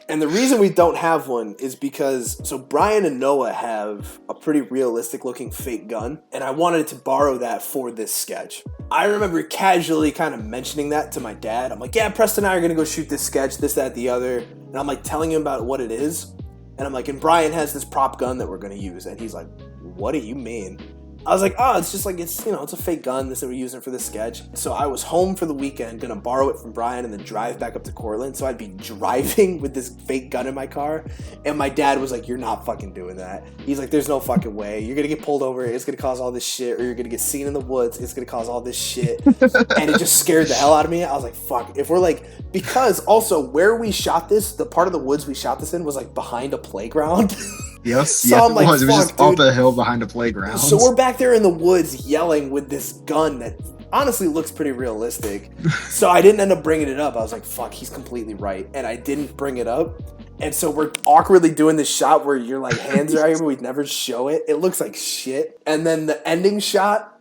And the reason we don't have one is because, so Brian and Noah have a pretty realistic looking fake gun, and I wanted to borrow that for this sketch. I remember casually kind of mentioning that to my dad. I'm like, yeah, Preston and I are going to go shoot this sketch, this, that, the other. And I'm like telling him about what it is. And I'm like, and Brian has this prop gun that we're going to use. And he's like, what do you mean? I was like, oh, it's just like, it's, you know, it's a fake gun. This that we're using for this sketch. So I was home for the weekend, gonna borrow it from Brian and then drive back up to Cortland. So I'd be driving with this fake gun in my car. And my dad was like, you're not fucking doing that. He's like, there's no fucking way. You're gonna get pulled over. It's gonna cause all this shit. Or you're gonna get seen in the woods. It's gonna cause all this shit. And it just scared the hell out of me. I was like, fuck. If we're like, because also where we shot this, the part of the woods we shot this in was like behind a playground. Yes, so yes, I'm like, it was just dude. up a hill behind a playground. So we're back there in the woods yelling with this gun that honestly looks pretty realistic. So I didn't end up bringing it up. I was like, fuck, he's completely right. And I didn't bring it up. And so we're awkwardly doing this shot where your like hands are out here, but we'd never show it. It looks like shit. And then the ending shot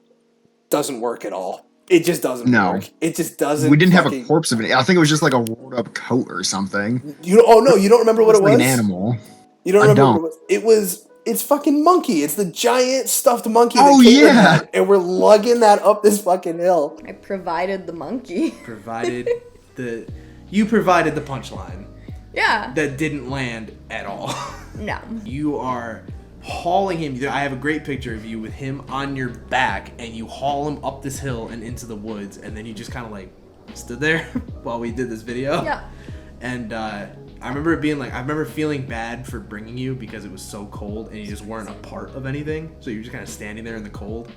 doesn't work at all. It just doesn't work. It just doesn't. We didn't have a corpse of it. I think it was just like a rolled up coat or something. Oh no, you don't remember what it was? Like an animal. You don't remember what it was? It's fucking Monkey. It's the giant stuffed monkey Oh, that Caitlin yeah. had. And we're lugging that up this fucking hill. I provided the monkey. You provided the punchline Yeah. that didn't land at all. No. You are hauling him. I have a great picture of you with him on your back, and you haul him up this hill and into the woods, and then you just kind of like stood there while we did this video. Yeah. And I remember it being like, I remember feeling bad for bringing you because it was so cold and you just weren't a part of anything. So you're just kind of standing there in the cold.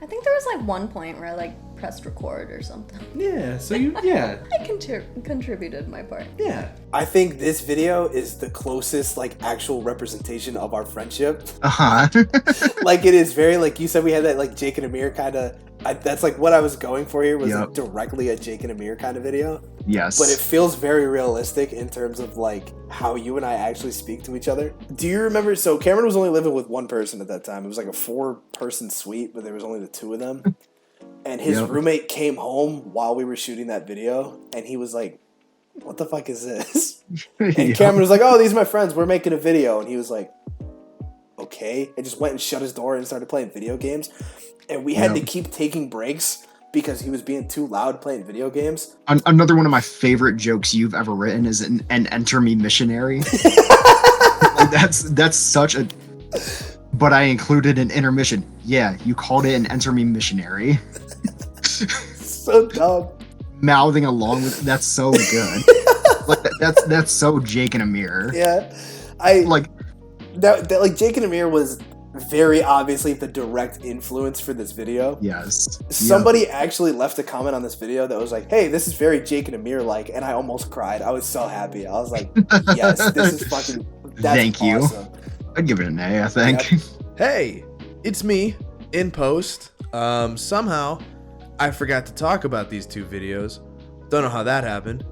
I think there was like one point where I like pressed record or something. Yeah. So yeah. I contributed my part. Yeah. I think this video is the closest like actual representation of our friendship. Uh-huh. Like it is very like you said we had that like Jake and Amir kind of. That's like what I was going for here was like, directly a Jake and Amir kind of video. Yes. But it feels very realistic in terms of like how you and I actually speak to each other. Do you remember? So Cameron was only living with one person at that time. It was like a 4-person suite, but there was only the 2 of them. And his roommate came home while we were shooting that video, and he was like, "What the fuck is this?" And Cameron was like, "Oh, these are my friends. We're making a video." And he was like, "Okay," and just went and shut his door and started playing video games. And we had to keep taking breaks because he was being too loud playing video games. Another one of my favorite jokes you've ever written is an enter me missionary. Like, that's such a. But I included an intermission. Yeah, you called it an enter me missionary. So dumb. Mouthing along with that's so good. Like that's so Jake and Amir. Yeah, Like that. Like Jake and Amir was very obviously the direct influence for this video. yes. Somebody actually left a comment on this video that was like, "Hey, this is very Jake and Amir like," and I almost cried. I was so happy. I was like, "Yes, this is fucking." That's Thank you. awesome. I'd give it an A, I think. Hey, it's me in post. Somehow I forgot to talk about these 2 videos. Don't know how that happened.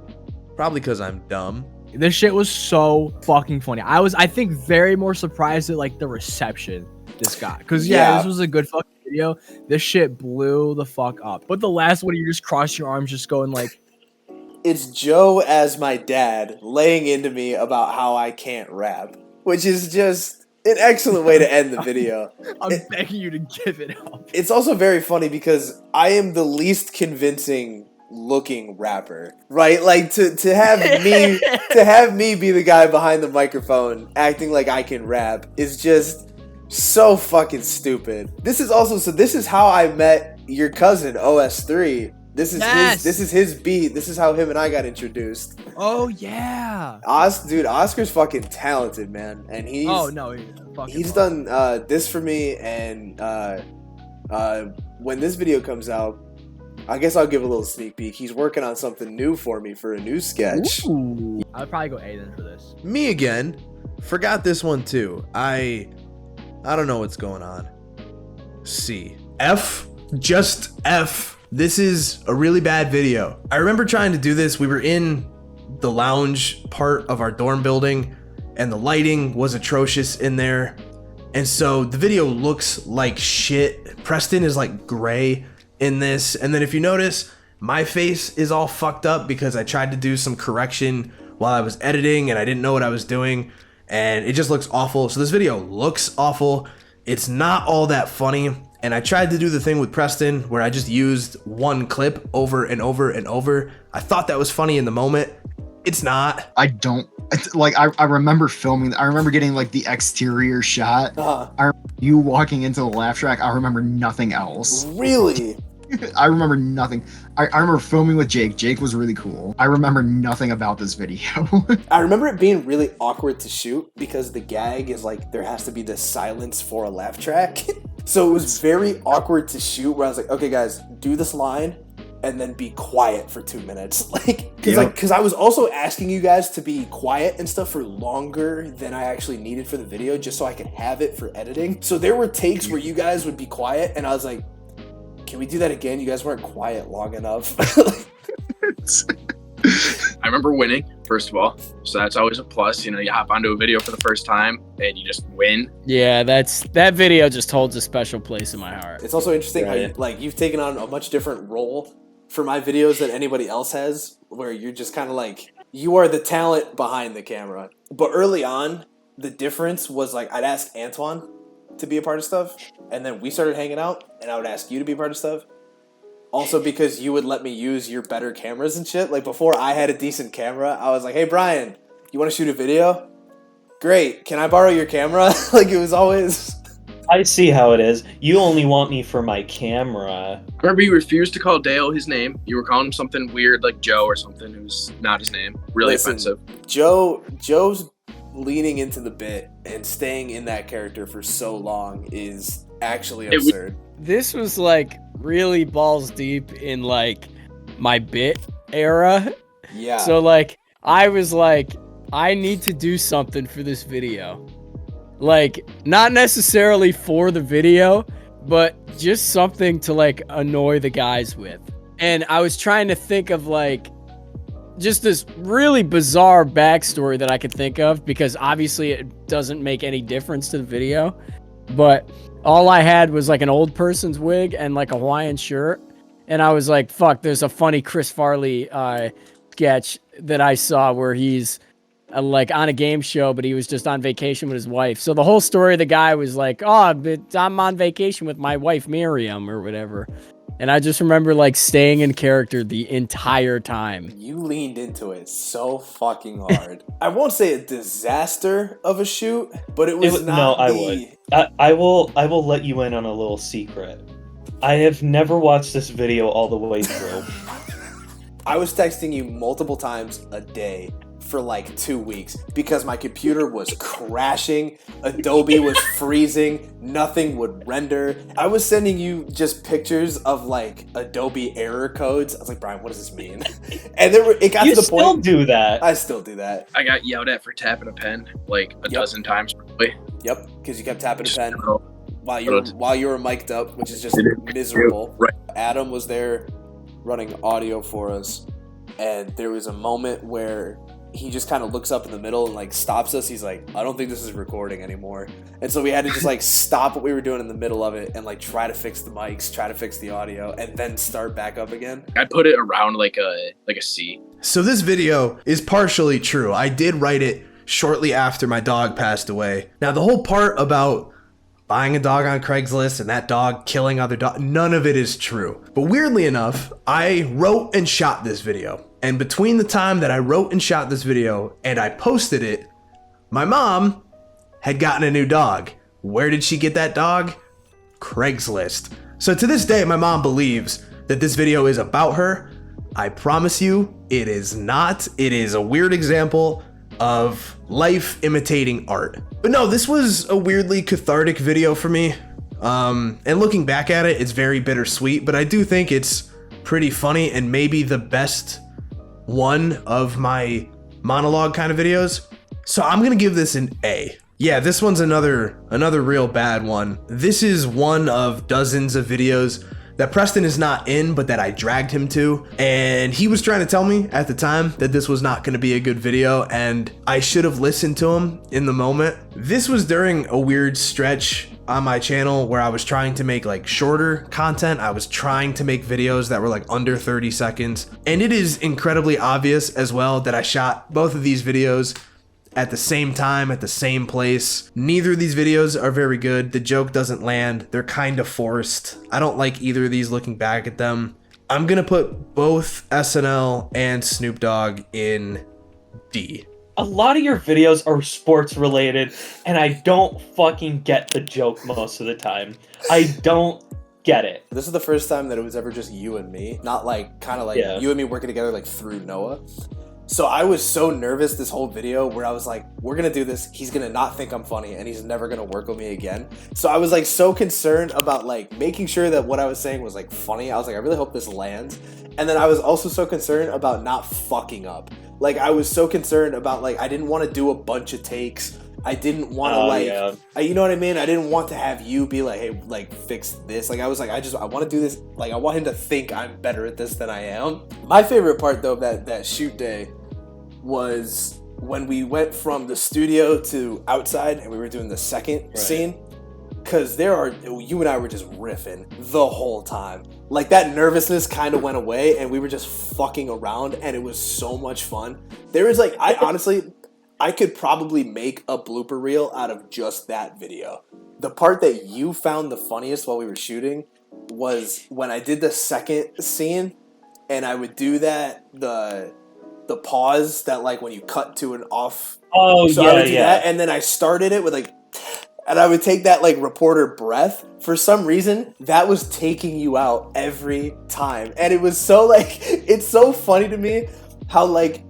Probably because I'm dumb. This shit was so fucking funny. I think very more surprised at like the reception this got. Cause this was a good fucking video. This shit blew the fuck up. But the last one, you just cross your arms, just going like, It's Joe as my dad laying into me about how I can't rap, which is just an excellent way to end the video. I'm begging you to give it up. It's also very funny because I am the least convincing looking rapper, right? Like to have me be the guy behind the microphone acting like I can rap is just so fucking stupid. This is how I met your cousin OS3. This is his beat. This is how him and I got introduced. Oh yeah. Oscar's fucking talented, man, and he's done this for me, and when this video comes out, I guess I'll give a little sneak peek. He's working on something new for me for a new sketch. Ooh. I'd probably go A then for this. Me again. Forgot this one too. I don't know what's going on. C. F. Just F. This is a really bad video. I remember trying to do this. We were in the lounge part of our dorm building and the lighting was atrocious in there. And so the video looks like shit. Preston is like gray in this. And then if you notice, my face is all fucked up because I tried to do some correction while I was editing and I didn't know what I was doing. And it just looks awful. So this video looks awful. It's not all that funny. And I tried to do the thing with Preston where I just used one clip over and over and over. I thought that was funny in the moment. It's not. I remember filming. I remember getting like the exterior shot. I remember you walking into the laugh track. I remember nothing else. Really? I remember nothing. I remember filming with Jake. Jake was really cool. I remember nothing about this video. I remember it being really awkward to shoot because the gag is like there has to be this silence for a laugh track. So it was very awkward to shoot where I was like, okay guys, do this line and then be quiet for 2 minutes. Because I was also asking you guys to be quiet and stuff for longer than I actually needed for the video just so I could have it for editing. So there were takes where you guys would be quiet and I was like, can we do that again? You guys weren't quiet long enough. I remember winning, first of all, so that's always a plus. You know, you hop onto a video for the first time and you just win. Yeah, that video just holds a special place in my heart. It's also interesting how you've taken on a much different role for my videos than anybody else has, where you're just kind of like, you are the talent behind the camera. But early on, the difference was like I'd ask Antoine to be a part of stuff, and then we started hanging out, and I would ask you to be a part of stuff. Also because you would let me use your better cameras and shit. Like before I had a decent camera, I was like, hey Brian, you want to shoot a video? Great. Can I borrow your camera? Like it was always... I see how it is. You only want me for my camera. Remember, you refused to call Dale his name. You were calling him something weird like Joe or something who's not his name. Really offensive. Joe's leaning into the bit and staying in that character for so long is actually absurd. This was like really balls deep in like my bit era. Yeah. So like I was like, I need to do something for this video. Like, not necessarily for the video, but just something to like annoy the guys with. And I was trying to think of like just this really bizarre backstory that I could think of, because obviously it doesn't make any difference to the video. But all I had was like an old person's wig and like a Hawaiian shirt. And I was like, fuck, there's a funny Chris Farley sketch that I saw where he's like on a game show, but he was just on vacation with his wife. So the whole story of the guy was like, oh, but I'm on vacation with my wife, Miriam, or whatever. And I just remember like staying in character the entire time. You leaned into it so fucking hard. I won't say a disaster of a shoot, but it was not. No, I would. I will let you in on a little secret. I have never watched this video all the way through. I was texting you multiple times a day for like 2 weeks because my computer was crashing, Adobe was freezing, nothing would render. I was sending you just pictures of like Adobe error codes. I was like, Brian, what does this mean? And it got to the point. You still do that. I still do that. I got yelled at for tapping a pen like a dozen times probably. Yep, because you kept tapping a pen while you were mic'd up, which is just miserable. Right. Adam was there running audio for us, and there was a moment where he just kind of looks up in the middle and like stops us. He's like, I don't think this is recording anymore. And so we had to just like stop what we were doing in the middle of it and like try to fix the mics, try to fix the audio, and then start back up again. I put it around like a C. So this video is partially true. I did write it shortly after my dog passed away. Now the whole part about buying a dog on Craigslist and that dog killing other dogs, none of it is true. But weirdly enough, I wrote and shot this video. And between the time that I wrote and shot this video and I posted it, my mom had gotten a new dog. Where did she get that dog? Craigslist. So to this day, my mom believes that this video is about her. I promise you, it is not. It is a weird example of life imitating art. But no, this was a weirdly cathartic video for me. And looking back at it, it's very bittersweet, but I do think it's pretty funny and maybe the best one of my monologue kind of videos. So I'm gonna give this an A. Yeah, this one's another real bad one. This is one of dozens of videos that Preston is not in, but that I dragged him to. And he was trying to tell me at the time that this was not gonna be a good video, and I should have listened to him in the moment. This was during a weird stretch on my channel where I was trying to make like shorter content. I was trying to make videos that were like under 30 seconds. And it is incredibly obvious as well that I shot both of these videos at the same time, at the same place. Neither of these videos are very good. The joke doesn't land. They're kind of forced. I don't like either of these looking back at them. I'm gonna put both SNL and Snoop Dogg in D. A lot of your videos are sports related, and I don't fucking get the joke most of the time. I don't get it. This is the first time that it was ever just you and me, not like kind of like you and me working together like through Noah. So I was so nervous this whole video where I was like, we're gonna do this, he's gonna not think I'm funny and he's never gonna work with me again. So I was like so concerned about like making sure that what I was saying was like funny. I was like, I really hope this lands. And then I was also so concerned about not fucking up. Like I was so concerned about like, I didn't want to do a bunch of takes. I didn't want to you know what I mean? I didn't want to have you be like, hey, like fix this. Like I was like, I want to do this. Like I want him to think I'm better at this than I am. My favorite part though, that shoot day was when we went from the studio to outside and we were doing the second scene. Cause you and I were just riffing the whole time. Like that nervousness kind of went away and we were just fucking around and it was so much fun. There is like, I I could probably make a blooper reel out of just that video. The part that you found the funniest while we were shooting was when I did the second scene, and I would do that the pause that like when you cut to an off. Oh so yeah, I would do yeah. that, and then I started it with like, and I would take that like reporter breath. For some reason, that was taking you out every time, and it was so like it's so funny to me. How like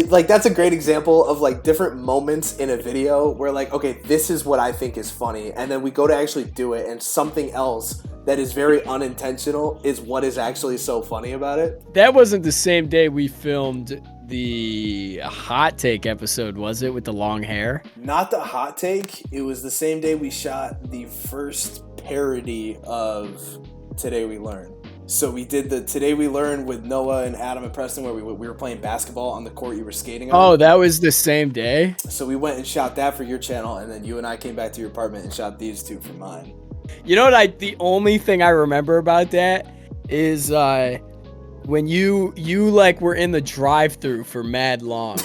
like that's a great example of like different moments in a video where like, okay, this is what I think is funny, and then we go to actually do it, and something else that is very unintentional is what is actually so funny about it. That wasn't the same day we filmed the hot take episode, was it, with the long hair? Not the hot take. It was the same day we shot the first parody of Today We Learn. So we did the Today We Learn with Noah and Adam and Preston where we were playing basketball on the court you were skating on. Oh, that was the same day? So we went and shot that for your channel, and then you and I came back to your apartment and shot these two for mine. You know what? The only thing I remember about that is when you like were in the drive-thru for mad long.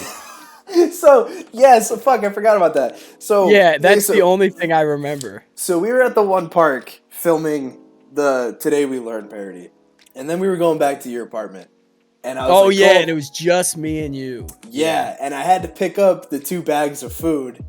So fuck, I forgot about that. So yeah, that's the only thing I remember. So we were at the one park filming the Today We Learn parody, and then we were going back to your apartment, and I was and it was just me and you. Yeah, and I had to pick up the 2 bags of food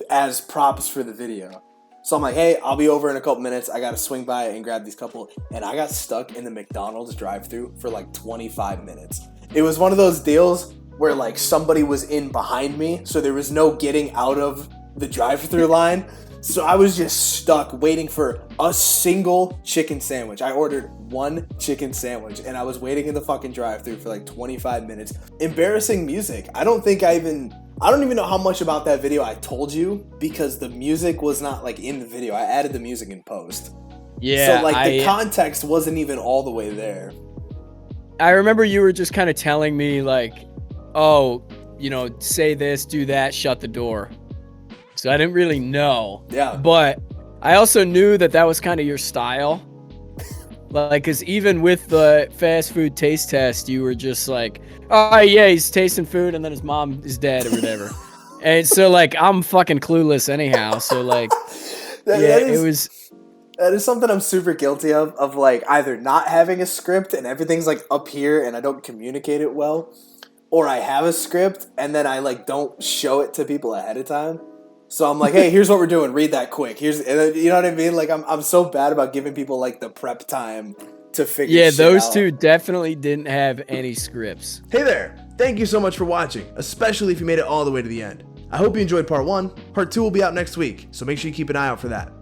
as props for the video. So I'm like, hey, I'll be over in a couple minutes. I gotta swing by and grab these couple, and I got stuck in the McDonald's drive-thru for like 25 minutes. It was one of those deals where like somebody was in behind me, so there was no getting out of the drive-thru line. So I was just stuck waiting for a single chicken sandwich. I ordered 1 chicken sandwich, and I was waiting in the fucking drive-thru for like 25 minutes. Embarrassing music. I don't even know how much about that video I told you, because the music was not like in the video. I added the music in post. Yeah. So like the context wasn't even all the way there. I remember you were just kind of telling me like, oh, say this, do that, shut the door. So I didn't really know. Yeah. But I also knew that was kind of your style. Like, because even with the fast food taste test, you were just like, oh, yeah, he's tasting food, and then his mom is dead or whatever. And so, like, I'm fucking clueless anyhow. So, like, it was... That is something I'm super guilty of like either not having a script and everything's like up here and I don't communicate it well, or I have a script and then I like don't show it to people ahead of time. So I'm like, hey, here's what we're doing. Read that quick. You know what I mean? Like I'm so bad about giving people like the prep time to figure shit those out. two definitely didn't have any scripts. Hey there. Thank you so much for watching, especially if you made it all the way to the end. I hope you enjoyed part 1. Part 2 will be out next week, so make sure you keep an eye out for that.